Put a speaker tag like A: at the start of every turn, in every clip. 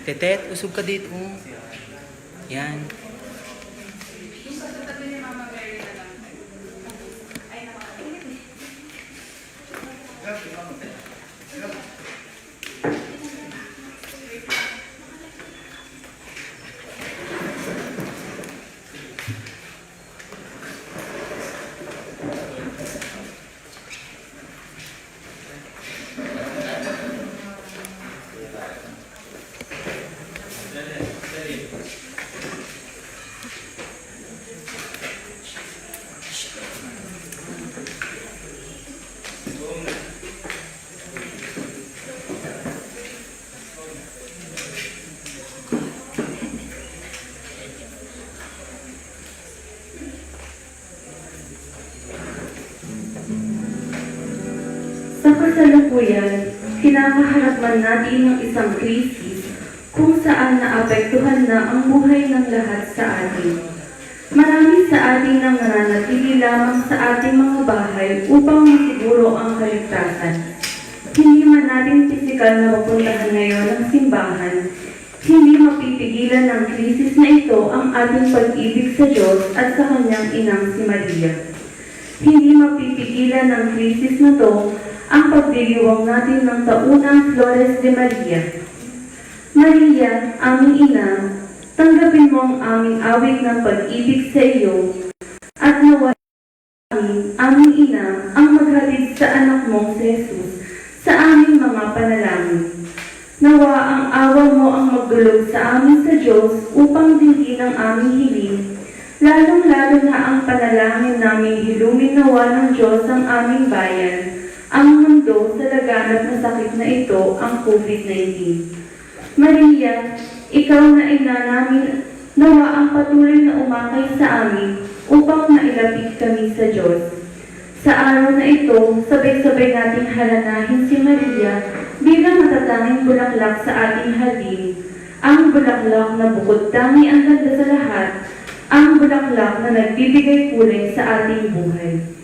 A: Tetet, usog ka dito. Yan.
B: Sa kasalukuyan, kinakaharap man natin ng isang krisis kung saan naapektuhan na ang buhay ng lahat sa atin. Marami sa atin ang nananatili lamang sa ating mga bahay upang masiguro ang kaligtasan. Hindi man natin pisikal na mapuntahan ngayon ang simbahan, hindi mapipigilan ng krisis na ito ang ating pag-ibig sa Diyos at sa Kanyang inang si Maria. Hindi mapipigilan ng krisis na to ang pagdiriwang natin ng taunang Flores de Maria. Maria, aming ina, tanggapin mo ang aming awit ng pag-ibig sa iyo at nawa aming ina, ang maghatid sa anak mong si Jesus sa aming mga panalangin. Nawa ang awa mo ang magdulog sa amin sa Diyos upang dinggin ang aming hiling, lalong-lalo na ang panalangin namin hilumin nawa ng Diyos ang aming bayan, ang mundo sa laganap na sakit na ito, ang COVID-19. Maria, ikaw na ina namin, nawa ang patuloy na umakay sa amin upang mailapit kami sa Diyos. Sa araw na ito, sabay-sabay nating halanahin si Maria bilang matatanging bulaklak sa ating hardin, ang bulaklak na bukod tangi ang ganda sa lahat, ang bulaklak na nagbibigay kulay sa ating buhay.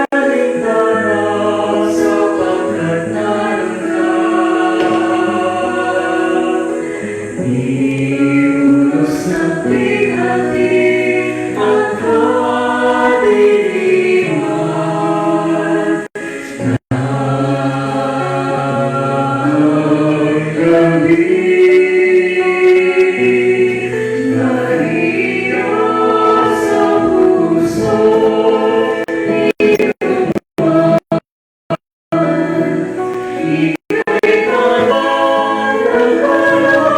C: alintana sapagkat naroon ka. Iunos ng pinati ang kadiliman ng gabi. Narito sa puso ika'y kalan ng kalaliman.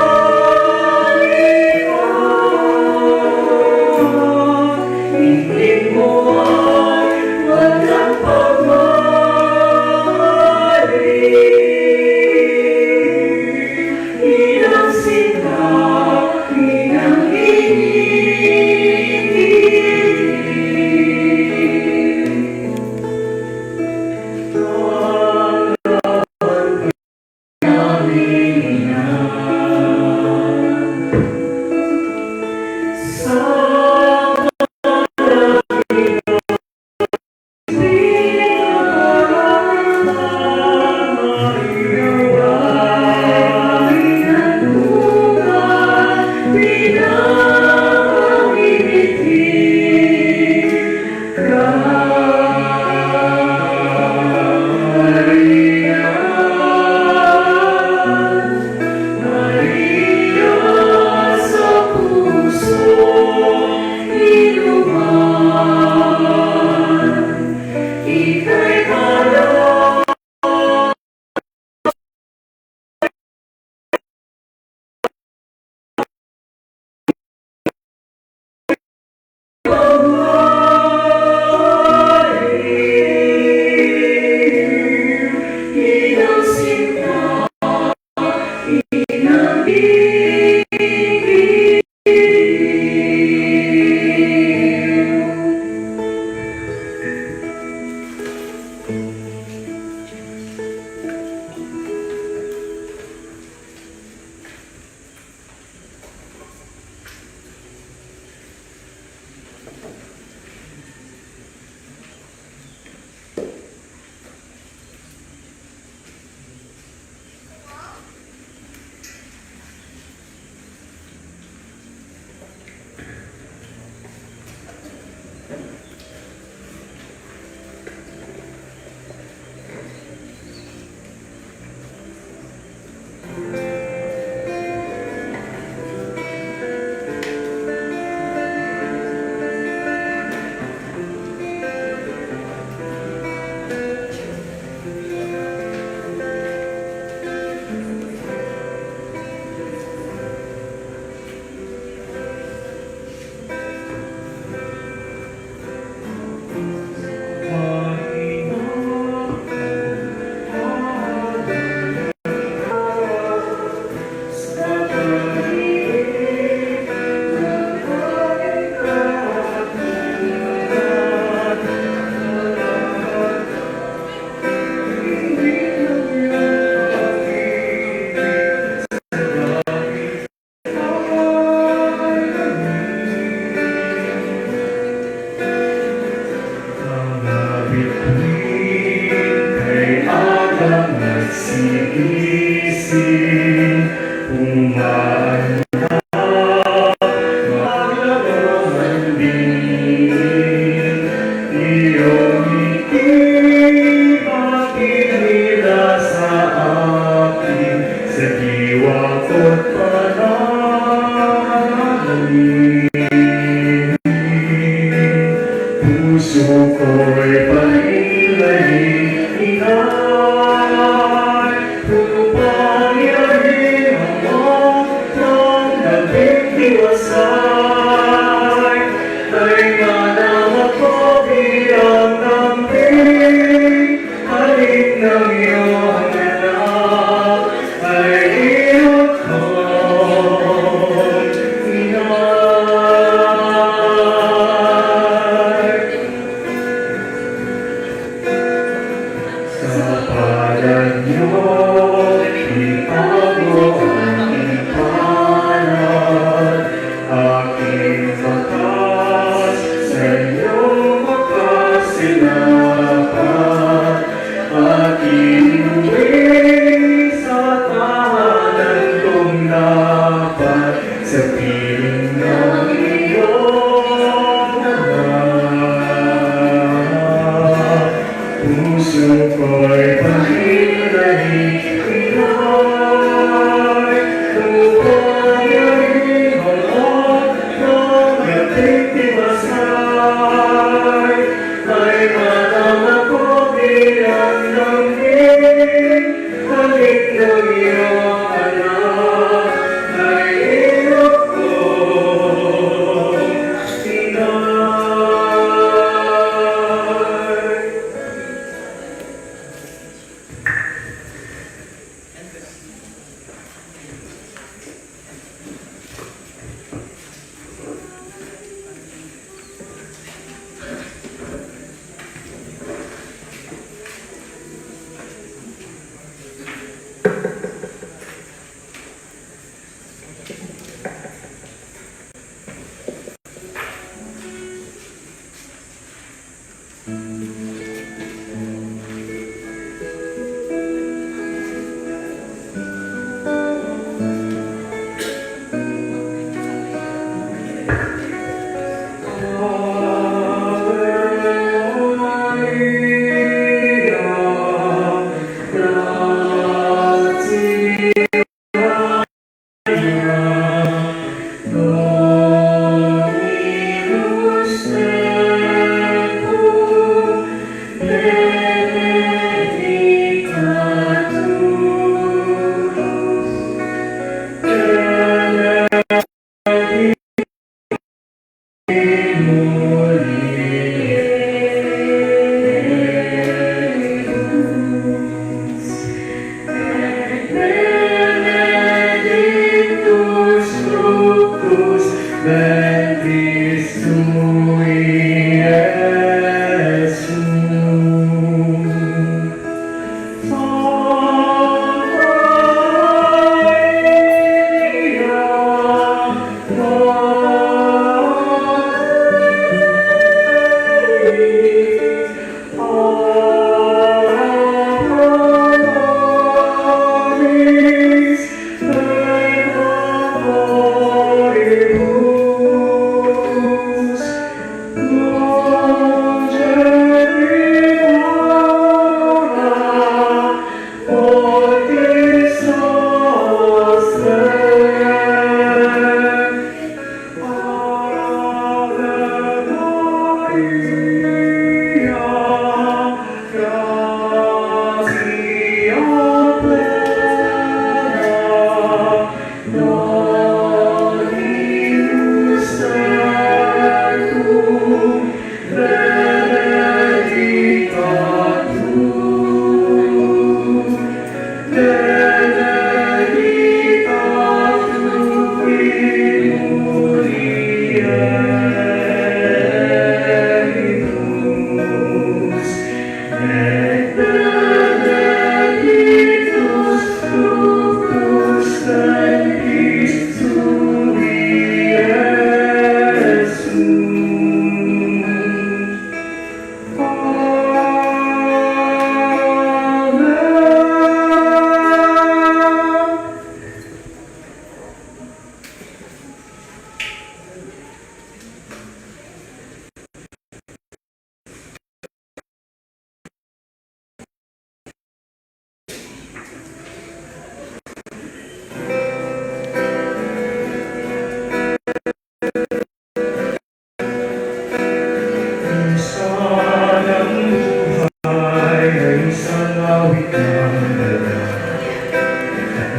C: Ingin mo ay walang pagmamali. Inang sinta, inang Sigising, umaandar, maglalaman din. Iyong ngiti makinila sa akin, sa diwa ko't panalangin. Puso ko'y panilahin, sa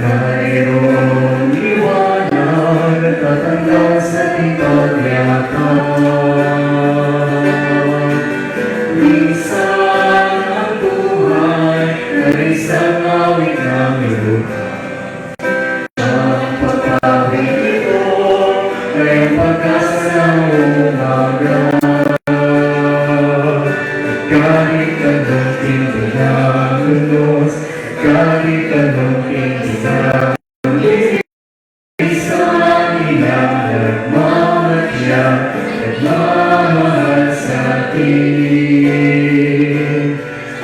C: Mayroong liwanag na tatanggaw sa ating pagyakap. Minsan ang buhay ay isang awit ng luha. Ang pagkawit ito ay ang pag-asa ng umaga. Kahit anong tindi ng unos, kahit anong tindi ng isang inang nagmamadya, nagmamahal sa atin.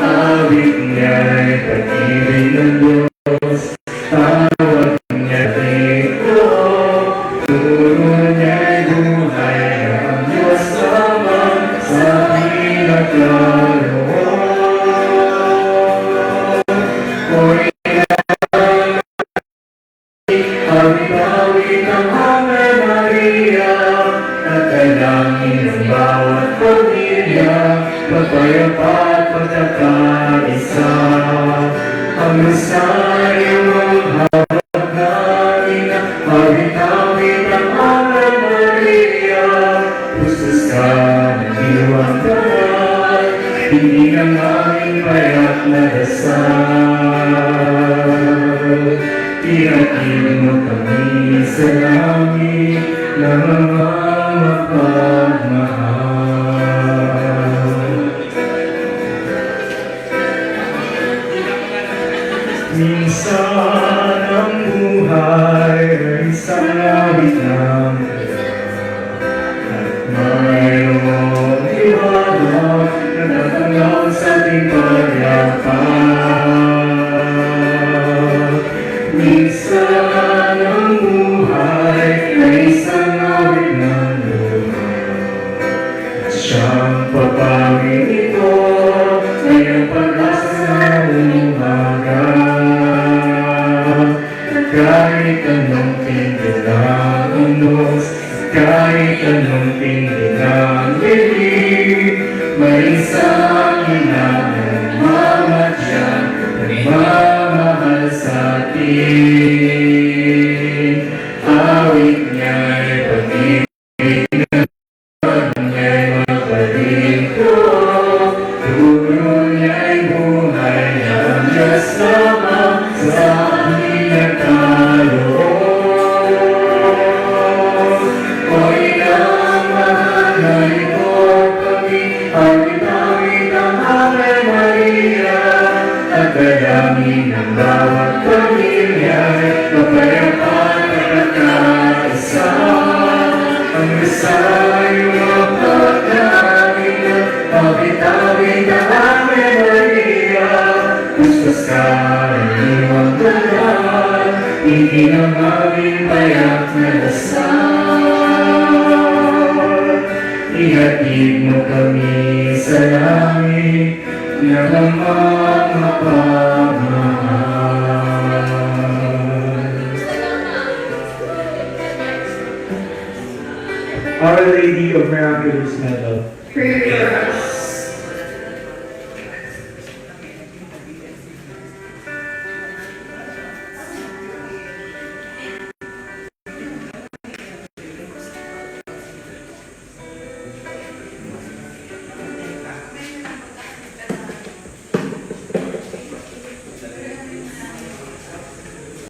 C: Awit niya'y pag-ibig ng Diyos, tawag niya dito. Turo niya'y buhay ang Diyos lamang sa pinagkaloob. Awit-awit ang Ave Maria, at dalangin ng bawat pamilya, pagpayapa at pagkakaisa. Ang Rosaryo ang hawak namin, awit-awit ang Ave Maria, pustos ka ng diwang banal, hindi ng aming payak na dasal. Ihatid mo kami sa langit na mga mapagmahal. Minsan ang buhay ay isang awit ng at mayroong liwanag na tatanggaw sa ating pagyakap. Minsan ang buhay ay isang awit ng luha. At siyang papawin ito ay ang pag-asa ng umaga. Kahit anong tindi ng unos, kahit anong tindi ng bibig, may isang inang nagmamadya, nagmamahal sa atin. Awit niya'y pag-ibig, awit niya'y magpaligod, turo niya'y buhay ang Diyos lamang sa pinagkaloob. O inang mahal na ito, Awit-awit ang Ave Maria, Pustos ka ng iyong banal, hindi ang aming payak na dasal. Ihatid mo kami sa langit, ng amang mapag